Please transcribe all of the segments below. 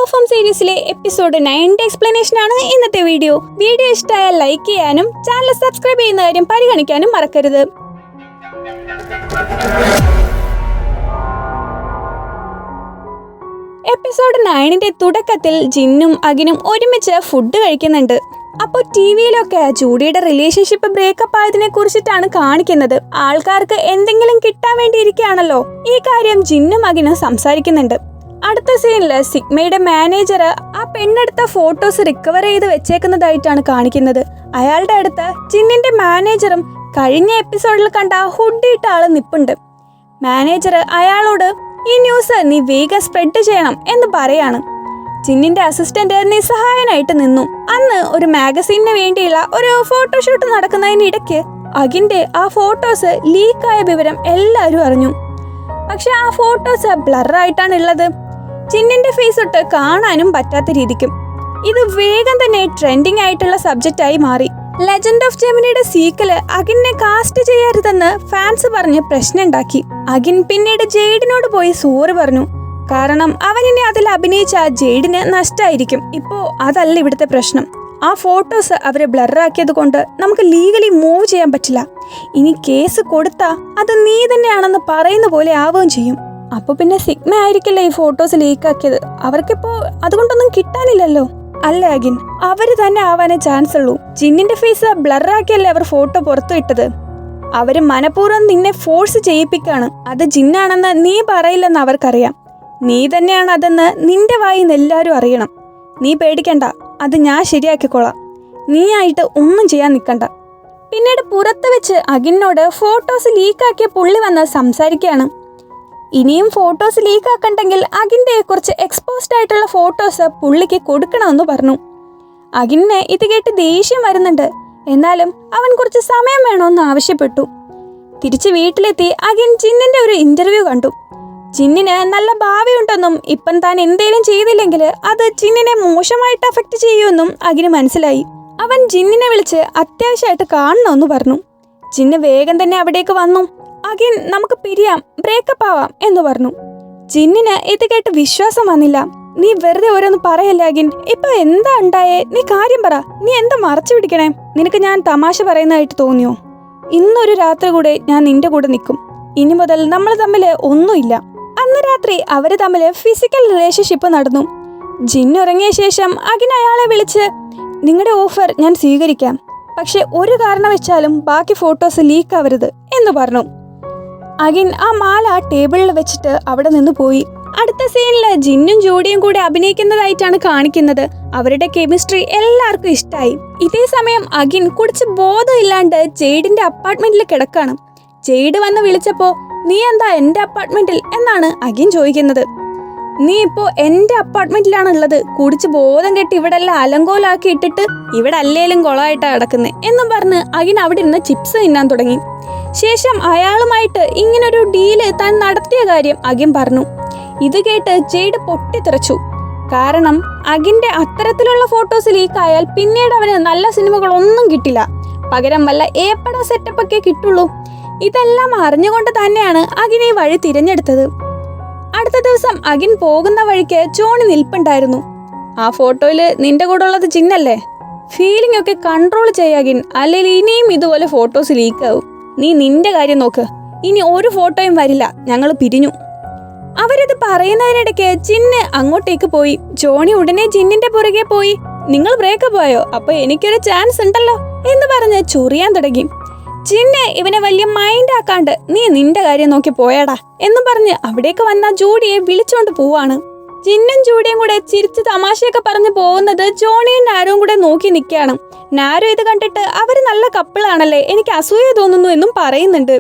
Form സീരീസിലെ episode 9 explanation ആണ് ഇന്നത്തെ വീഡിയോ. വീഡിയോ ഇഷ്ടമായാൽ ലൈക്ക് ചെയ്യാനും ചാനൽ സബ്സ്ക്രൈബ് ചെയ്യുന്ന കാര്യം പരിഗണിക്കാനും മറക്കരുത്. എപ്പിസോഡ് 9ന്റെ തുടക്കത്തിൽ ജിന്നും അഖിനും ഒരുമിച്ച് ഫുഡ് കഴിക്കുന്നുണ്ട്. അപ്പോൾ ടിവിയിലൊക്കെ ജൂഡിയുടെ റിലേഷൻഷിപ്പ് ബ്രേക്കപ്പ് ആയതിനെ കുറിച്ചിട്ടാണ് കാണിക്കുന്നത്. ആൾക്കാർക്ക് എന്തെങ്കിലും കിട്ടാൻ വേണ്ടി ഇരിക്കുകയാണല്ലോ. ഈ കാര്യം ജിന്നും അഖിനും സംസാരിക്കുന്നുണ്ട്. അടുത്ത സീനില് സിഗ്മയുടെ മാനേജർ ആ പെണ്ണെടുത്ത ഫോട്ടോസ് റിക്കവർ ചെയ്ത് വെച്ചേക്കുന്നതായിട്ടാണ് കാണിക്കുന്നത്. അയാളുടെ അടുത്ത് ജിന്നിന്റെ മാനേജറും കഴിഞ്ഞ എപ്പിസോഡിൽ കണ്ട ഹുഡിയിട്ട ആള് നിപ്പുണ്ട്. മാനേജർ അയാളോട് ഈ ന്യൂസ് നീ വേഗം സ്പ്രെഡ് ചെയ്യണം എന്ന് പറയാണ്. ജിന്നിന്റെ അസിസ്റ്റന്റ് നിസ്സഹായനായിട്ട് നിന്നു. അന്ന് ഒരു മാഗസീനിന് വേണ്ടിയുള്ള ഒരു ഫോട്ടോഷൂട്ട് നടക്കുന്നതിനിടയ്ക്ക് അഖിന്റെ ആ ഫോട്ടോസ് ലീക്കായ വിവരം എല്ലാവരും അറിഞ്ഞു. പക്ഷെ ആ ഫോട്ടോസ് ബ്ലറായിട്ടാണ് ഉള്ളത്. ജിന്നിന്റെ ഫേസ് തൊട്ട് കാണാനും പറ്റാത്ത രീതിക്കും. ഇത് വേഗം തന്നെ ട്രെൻഡിങ് ആയിട്ടുള്ള സബ്ജക്റ്റായി മാറി. ലെജൻഡ് ഓഫ് ജെമിനിയുടെ സീക്വല് അഖിനെ കാസ്റ്റ് ചെയ്യരുതെന്ന് ഫാൻസ് പറഞ്ഞ് പ്രശ്നം ഉണ്ടാക്കി. അഖിൻ പിന്നീട് ജെയ്ഡിനോട് പോയി സോറി പറഞ്ഞു. കാരണം അവനിനെ അതിൽ അഭിനയിച്ച ജെയ്ഡിന് നഷ്ടമായിരിക്കും. ഇപ്പോ അതല്ല ഇവിടുത്തെ പ്രശ്നം. ആ ഫോട്ടോസ് അവരെ ബ്ലറാക്കിയത് കൊണ്ട് നമുക്ക് ലീഗലി മൂവ് ചെയ്യാൻ പറ്റില്ല. ഇനി കേസ് കൊടുത്താ അത് നീ തന്നെയാണെന്ന് പറയുന്ന പോലെ ആവുകയും ചെയ്യും. അപ്പൊ പിന്നെ സിഗ്മ ആയിരിക്കില്ല ഈ ഫോട്ടോസ് ലീക്കാക്കിയത്. അവർക്കിപ്പോ അതുകൊണ്ടൊന്നും കിട്ടാനില്ലല്ലോ. അല്ല അഖിൻ, അവര് തന്നെ ആവാനേ ചാൻസ് ഉള്ളൂ. ജിന്നിന്റെ ഫേസ് ബ്ലറാക്കിയല്ലേ അവർ ഫോട്ടോ പുറത്തു വിട്ടത്. അവര് മനഃപൂർവ്വം നിന്നെ ഫോഴ്സ് ചെയ്യിപ്പിക്കാണ്. അത് ജിന്നാണെന്ന് നീ പറയില്ലെന്ന് അവർക്കറിയാം. നീ തന്നെയാണ് അതെന്ന് നിന്റെ വായിന്ന് എല്ലാവരും അറിയണം. നീ പേടിക്കണ്ട, അത് ഞാൻ ശരിയാക്കിക്കോളാം. നീ ആയിട്ട് ഒന്നും ചെയ്യാൻ നിൽക്കണ്ട. പിന്നീട് പുറത്ത് വെച്ച് അഖിനോട് ഫോട്ടോസ് ലീക്കാക്കിയ പുള്ളി വന്ന് സംസാരിക്കുകയാണ്. ഇനിയും ഫോട്ടോസ് ലീക്കാക്കണ്ടെങ്കിൽ അഖിൻ്റെ കുറച്ച് എക്സ്പോസ്ഡ് ആയിട്ടുള്ള ഫോട്ടോസ് പുള്ളിക്ക് കൊടുക്കണമെന്ന് പറഞ്ഞു. അഖിനെ ഇത് കേട്ട് ദേഷ്യം വരുന്നുണ്ട്. എന്നാലും അവൻ കുറച്ച് സമയം വേണമെന്ന് ആവശ്യപ്പെട്ടു. തിരിച്ച് വീട്ടിലെത്തി അഖിൻ ജിന്നിന്റെ ഒരു ഇന്റർവ്യൂ കണ്ടു. ജിന്നിന് നല്ല ഭാവിയുണ്ടെന്നും ഇപ്പം താൻ എന്തേലും ചെയ്തില്ലെങ്കിൽ അത് ജിന്നിനെ മോശമായിട്ട് അഫക്റ്റ് ചെയ്യുമെന്നും അഖിന് മനസ്സിലായി. അവൻ ജിന്നിനെ വിളിച്ച് അത്യാവശ്യമായിട്ട് കാണണമെന്ന് പറഞ്ഞു. ജിന്ന് വേഗം തന്നെ അവിടേക്ക് വന്നു. അഖിൻ നമുക്ക് പിരിയാം, ബ്രേക്കപ്പ് ആവാം എന്ന് പറഞ്ഞു. ജിന്നിന് ഇത് കേട്ട് വിശ്വാസം വന്നില്ല. നീ വെറുതെ ഓരോന്ന് പറയല്ലേ അഖിൻ, ഇപ്പൊ എന്താ ഉണ്ടായേ? നീ കാര്യം പറ. നീ എന്താ മറച്ചു പിടിക്കണേ? നിനക്ക് ഞാൻ തമാശ പറയുന്നതായിട്ട് തോന്നിയോ? ഇന്നൊരു രാത്രി കൂടെ ഞാൻ നിന്റെ കൂടെ നിൽക്കും. ഇനി മുതൽ നമ്മൾ തമ്മിൽ ഒന്നുമില്ല. അന്ന് രാത്രി അവര് തമ്മിൽ ഫിസിക്കൽ റിലേഷൻഷിപ്പ് നടന്നു. ജിന്ന് ഉറങ്ങിയ ശേഷം അഖിൻ അയാളെ വിളിച്ച് നിങ്ങളുടെ ഓഫർ ഞാൻ സ്വീകരിക്കാം, പക്ഷെ ഒരു കാരണവശാലും ബാക്കി ഫോട്ടോസ് ലീക്ക് ആവരുത് എന്ന് പറഞ്ഞു. അഖിൻ ആ മാല ടേബിളിൽ വെച്ചിട്ട് അവിടെ നിന്ന് പോയി. അടുത്ത സീനില് ജിന്നും ജൂഡിയും കൂടെ അഭിനയിക്കുന്നതായിട്ടാണ് കാണിക്കുന്നത്. അവരുടെ കെമിസ്ട്രി എല്ലാവർക്കും ഇഷ്ടമായി. ഇതേ സമയം അഖിൻ കുടിച്ച് ബോധമില്ലാണ്ട് ജെയ്ഡിന്റെ അപ്പാർട്ട്മെന്റിൽ കിടക്കാണ്. ജെയ്ഡ് വന്ന് വിളിച്ചപ്പോ നീ എന്താ എന്റെ അപ്പാർട്ട്മെന്റിൽ എന്നാണ് അഖിൻ ചോദിക്കുന്നത്. നീ ഇപ്പോ എന്റെ അപ്പാർട്ട്മെന്റിലാണ് ഉള്ളത്. കുടിച്ച് ബോധം കെട്ടി ഇവിടെ എല്ലാം അലങ്കോലാക്കി ഇട്ടിട്ട് ഇവിടെ അല്ലേലും കൊളമായിട്ടാ കിടക്കുന്നത് എന്നും പറഞ്ഞ് അഖിൻ അവിടെ ഇരുന്ന് ചിപ്സ് തിന്നാൻ തുടങ്ങി. ശേഷം അയാളുമായിട്ട് ഇങ്ങനൊരു ഡീല് താൻ നടത്തിയ കാര്യം അഖിൻ പറഞ്ഞു. ഇത് കേട്ട് ജെയ്ഡ് പൊട്ടിത്തെറിച്ചു. കാരണം അഖിന്റെ അത്തരത്തിലുള്ള ഫോട്ടോസ് ലീക്കായാൽ പിന്നീട് അവന് നല്ല സിനിമകളൊന്നും കിട്ടില്ല. പകരം വല്ല ഏപ്പട സെറ്റപ്പ് ഒക്കെ കിട്ടുള്ളൂ. ഇതെല്ലാം അറിഞ്ഞുകൊണ്ട് തന്നെയാണ് അഖിൻ ഈ വഴി തിരഞ്ഞെടുത്തത്. അടുത്ത ദിവസം അഖിൻ പോകുന്ന വഴിക്ക് ജോണി നിൽപ്പുണ്ടായിരുന്നു. ആ ഫോട്ടോയില് നിന്റെ കൂടെ ഉള്ളത് ജിന്നല്ലേ? ഫീലിംഗ് ഒക്കെ കൺട്രോൾ ചെയ്യാകിൻ, അല്ലെങ്കിൽ ഇനിയും ഇതുപോലെ ഫോട്ടോസ് ലീക്കാവും. നീ നിന്റെ കാര്യം നോക്ക്. ഇനി ഒരു ഫോട്ടോയും വരില്ല, ഞങ്ങൾ പിരിഞ്ഞു. അവരിത് പറയുന്നതിനിടയ്ക്ക് ജിന്ന് അങ്ങോട്ടേക്ക് പോയി. ജോണി ഉടനെ ജിന്നിന്റെ പുറകെ പോയി. നിങ്ങൾ ബ്രേക്കപ്പ് ആയോ? അപ്പൊ എനിക്കൊരു ചാൻസ് ഉണ്ടല്ലോ എന്ന് പറഞ്ഞ് ചൊറിയാൻ തുടങ്ങി. ജിന്ന് ഇവനെ വലിയ മൈൻഡ് ആക്കാണ്ട് നീ നിന്റെ കാര്യം നോക്കി പോയാടാ എന്ന് പറഞ്ഞ് അവിടേക്ക് വന്ന ജൂഡിയെ വിളിച്ചോണ്ട് പോവാണ്. ജിന്നും ജൂഡിയും കൂടെ ചിരിച്ച് തമാശയൊക്കെ പറഞ്ഞു പോകുന്നത് ജോണിയും നാരോയും കൂടെ നോക്കി നിൽക്കുകയാണ്. നാരോ ഇത് കണ്ടിട്ട് അവര് നല്ല കപ്പിളാണല്ലേ, എനിക്ക് അസൂയ തോന്നുന്നു എന്നും പറയുന്നുണ്ട്.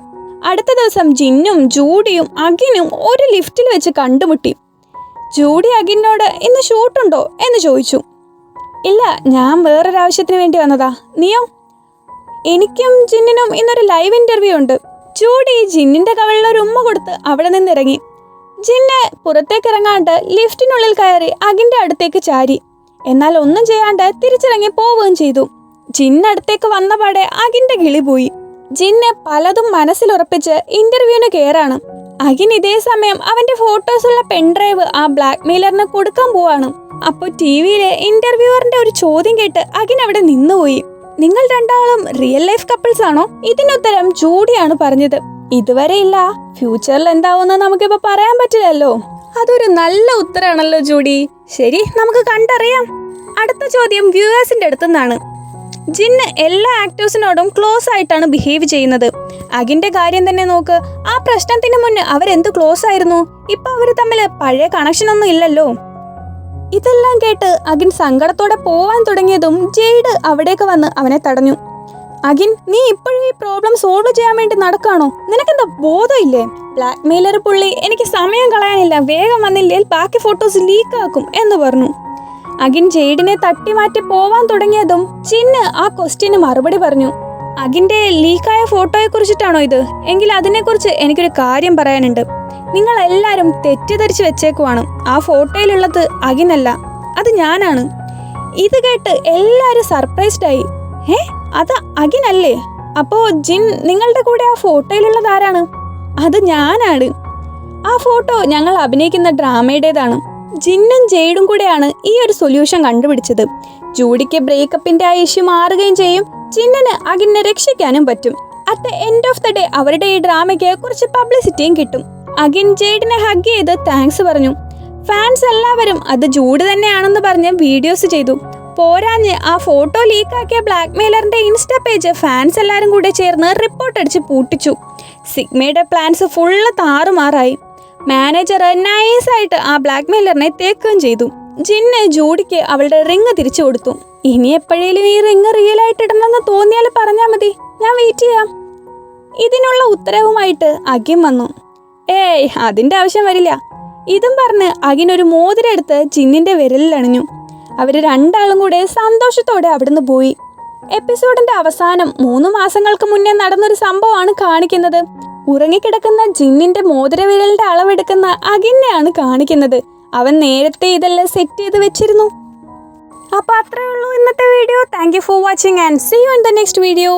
അടുത്ത ദിവസം ജിന്നും ജൂഡിയും അഖിനും ഒരു ലിഫ്റ്റിൽ വെച്ച് കണ്ടുമുട്ടി. ജൂഡി അഖിനോട് ഇന്ന് ഷൂട്ടുണ്ടോ എന്ന് ചോദിച്ചു. ഇല്ല, ഞാൻ വേറൊരാവശ്യത്തിന് വേണ്ടി വന്നതാ. നീയോ? എനിക്കും ജിന്നിനും ഇന്നൊരു ലൈവ് ഇന്റർവ്യൂ ഉണ്ട്. ജൂഡി ജിന്നിന്റെ കവളിൽ ഒരു ഉമ്മ കൊടുത്ത് അവിടെ നിന്നിറങ്ങി. ജിന്ന് പുറത്തേക്ക് ഇറങ്ങാണ്ട് ലിഫ്റ്റിനുള്ളിൽ കയറി അഖിന്റെ അടുത്തേക്ക് ചാരി. എന്നാൽ ഒന്നും ചെയ്യാണ്ട് തിരിച്ചിറങ്ങി പോവുകയും ചെയ്തു. ജിന്ന് അടുത്തേക്ക് വന്ന പാടെ അഖിന്റെ കിളി പോയി. ജിന്ന് പലതും മനസ്സിലുറപ്പിച്ച് ഇന്റർവ്യൂവിന് കയറാണ്. അഖിൻ ഇതേ സമയം അവന്റെ ഫോട്ടോസുള്ള പെൻഡ്രൈവ് ആ ബ്ലാക്ക് മെയിലറിന് കൊടുക്കാൻ പോവാണ്. അപ്പോൾ ടി വിയിലെ ഇന്റർവ്യൂവറിന്റെ ഒരു ചോദ്യം കേട്ട് അഖിൻ അവിടെ നിന്നുപോയി. നിങ്ങൾ രണ്ടാളും റിയൽ ലൈഫ് കപ്പിൾസ് ആണോ? ഇതിനുത്തരം ജൂഡിയാണ് പറഞ്ഞത്. ഇതുവരെ ഇല്ല, ഫ്യൂച്ചറിൽ എന്താവുമെന്ന് നമുക്കിപ്പോ പറയാൻ പറ്റില്ലല്ലോ. അതൊരു നല്ല ഉത്തരാണല്ലോ ജൂഡി. ശരി, നമുക്ക് കണ്ടറിയാം. അടുത്ത ചോദ്യം വ്യൂവേഴ്സിന്റെ അടുത്തുനിന്നാണ്. ജിന്ന് എല്ലാ ആക്ടേഴ്സിനോടും ക്ലോസ് ആയിട്ടാണ് ബിഹേവ് ചെയ്യുന്നത്. അഖിന്റെ കാര്യം തന്നെ നോക്ക്. ആ പ്രശ്നത്തിന് മുന്നേ അവരെന്ത് ക്ലോസ് ആയിരുന്നു. ഇപ്പൊ അവര് തമ്മിൽ പഴയ കണക്ഷൻ ഒന്നും ഇല്ലല്ലോ. ഇതെല്ലാം കേട്ട് അഖിൻ സങ്കടത്തോടെ പോവാൻ തുടങ്ങിയതും ജെയ്ഡ് അവിടേക്ക് വന്ന് അവനെ തടഞ്ഞു. അഖിൻ, നീ ഇപ്പോഴും ഈ പ്രോബ്ലം സോൾവ് ചെയ്യാൻ വേണ്ടി നടക്കാണോ? നിനക്കെന്താ ബോധമില്ലേ? ബ്ലാക്ക് മെയിലർ പുള്ളി എനിക്ക് സമയം കളയാനില്ല, വേഗം വന്നില്ലെങ്കിൽ ബാക്കി ഫോട്ടോസ് ലീക്ക് ആക്കും എന്ന് പറഞ്ഞു. അഖിൻ ജെയ്ഡിനെ തട്ടി മാറ്റി പോവാൻ തുടങ്ങിയതും ജിന്ന് ആ ക്വസ്റ്റ്യന് മറുപടി പറഞ്ഞു. അഖിന്റെ ലീക്കായ ഫോട്ടോയെ കുറിച്ചിട്ടാണോ ഇത്? എങ്കിൽ അതിനെക്കുറിച്ച് എനിക്കൊരു കാര്യം പറയാനുണ്ട്. നിങ്ങൾ എല്ലാവരും തെറ്റിദ്ധരിച്ച് വെച്ചേക്കുവാണ്. ആ ഫോട്ടോയിലുള്ളത് അഖിനല്ല, അത് ഞാനാണ്. ഇത് കേട്ട് എല്ലാവരും സർപ്രൈസ്ഡ് ആയി. അത് അഖിനല്ലേ? അപ്പോ ജിൻ, നിങ്ങളുടെ കൂടെ ആ ഫോട്ടോയിലുള്ളത് ആരാണ്? അത് ഞാനാണ്. ആ ഫോട്ടോ ഞങ്ങൾ അഭിനയിക്കുന്ന ഡ്രാമയുടേതാണ്. ജിന്നും ജെയ്ഡും കൂടെയാണ് ഈ ഒരു സൊല്യൂഷൻ കണ്ടുപിടിച്ചത്. ജൂഡിക്ക് ബ്രേക്കപ്പിന്റെ ആ ഇഷ്യൂ മാറുകയും ചെയ്യും, ജിന്നിന് അഖിനെ രക്ഷിക്കാനും പറ്റും. At the end of the day അവരുടെ ഈ ഡ്രാമയ്ക്ക് കുറച്ച് പബ്ലിസിറ്റിയും കിട്ടും. അഖിൻ ജെയ്ഡിനെ ഹഗ് ചെയ്ത് താങ്ക്സ് പറഞ്ഞു. ഫാൻസ് എല്ലാവരും അത് ജൂഡ് തന്നെയാണെന്ന് പറഞ്ഞ് വീഡിയോസ് ചെയ്തു. പോരാഞ്ഞ് ആ ഫോട്ടോ ലീക്കാക്കിയ ബ്ലാക്ക് മെയിലറിന്റെ ഇൻസ്റ്റാ പേജ് ഫാൻസ് എല്ലാവരും കൂടെ ചേർന്ന് റിപ്പോർട്ട് അടിച്ച് പൂട്ടിച്ചു. സിഗ്മയുടെ പ്ലാൻസ് ഫുള്ള് താറുമാറായി. മാനേജർ നൈസായിട്ട് ആ ബ്ലാക്ക് മെയിലറിനെ തേക്കുകയും ചെയ്തു. ജിന്ന് ജൂഡിക്ക് അവളുടെ റിങ് തിരിച്ചു കൊടുത്തു. ഇനി എപ്പോഴേലും ഈ റിങ് റിയൽ ആയിട്ട് ഇടണമെന്ന് തോന്നിയാൽ പറഞ്ഞാൽ മതി, ഞാൻ വെയിറ്റ് ചെയ്യാം. ഇതിനുള്ള ഉത്തരവുമായിട്ട് അഖിൻ വന്നു. ഏയ്, അതിന്റെ ആവശ്യം വരില്ല. ഇതും പറഞ്ഞ് അഖിൻ ഒരു മോതിരം എടുത്ത് ജിന്നിന്റെ വിരലിൽ അണിഞ്ഞു. അവര് രണ്ടാളും കൂടെ സന്തോഷത്തോടെ അവിടുന്ന് പോയി. എപ്പിസോഡിന്റെ അവസാനം 3 മാസങ്ങൾക്ക് മുന്നേ നടന്നൊരു സംഭവമാണ് കാണിക്കുന്നത്. ഉറങ്ങിക്കിടക്കുന്ന ജിന്നിന്റെ മോതിരവിരലിന്റെ അളവെടുക്കുന്ന അഖിനെയാണ് കാണിക്കുന്നത്. അവൻ നേരത്തെ ഇതെല്ലാം സെറ്റ് ചെയ്ത് വെച്ചിരുന്നു. അപ്പോൾ അത്രേ ഉള്ളൂ ഇന്നത്തെ video. Thank you for watching and see you in the next video.